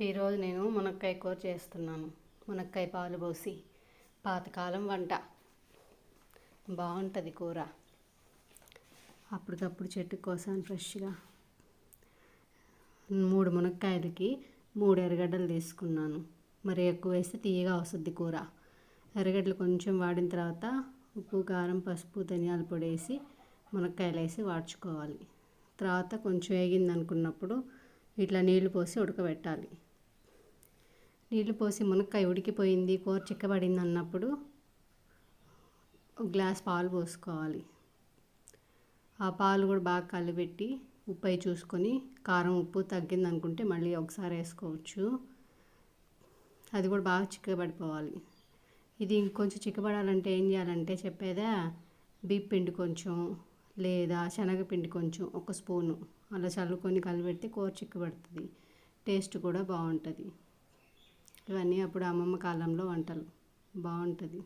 ఈరోజు నేను మునక్కాయ కూర చేస్తున్నాను. మునక్కాయ పాలు పోసి పాతకాలం వంట బాగుంటుంది కూర. అప్పటికప్పుడు చెట్టు కోసాను ఫ్రెష్గా. 3 మునక్కాయలకి 3 ఎర్రగడ్డలు తీసుకున్నాను. మరి ఎక్కువ వేస్తే తీయగా వస్తుంది కూర. ఎర్రగడ్డలు కొంచెం వాడిన తర్వాత ఉప్పు, కారం, పసుపు, ధనియాల పొడి వేసి మునక్కాయలు వేసి వాడ్చుకోవాలి. తర్వాత కొంచెం వేగింది అనుకున్నప్పుడు ఇట్లా నీళ్లు పోసి ఉడకబెట్టాలి. నీళ్లు పోసి మునక్కాయ ఉడికిపోయింది, కూర చిక్కబడింది అన్నప్పుడు ఒక గ్లాస్ పాలు పోసుకోవాలి. ఆ పాలు కూడా బాగా కలిపెట్టి ఉప్పు అయి చూసుకొని కారం ఉప్పు తగ్గింది అనుకుంటే మళ్ళీ ఒకసారి వేసుకోవచ్చు. అది కూడా బాగా చిక్కబడిపోవాలి. ఇది ఇంకొంచెం చిక్కబడాలంటే ఏం చేయాలంటే చెప్పేదా, బియ్యం పిండి కొంచెం లేదా శనగపిండి కొంచెం 1 స్పూను అలా చల్లుకొని కలిపెడితే కూర చిక్కబడుతుంది. టేస్ట్ కూడా బాగుంటుంది. ఇవన్నీ అప్పుడు అమ్మమ్మ కాలంలో వంటలు బాగుంటుంది.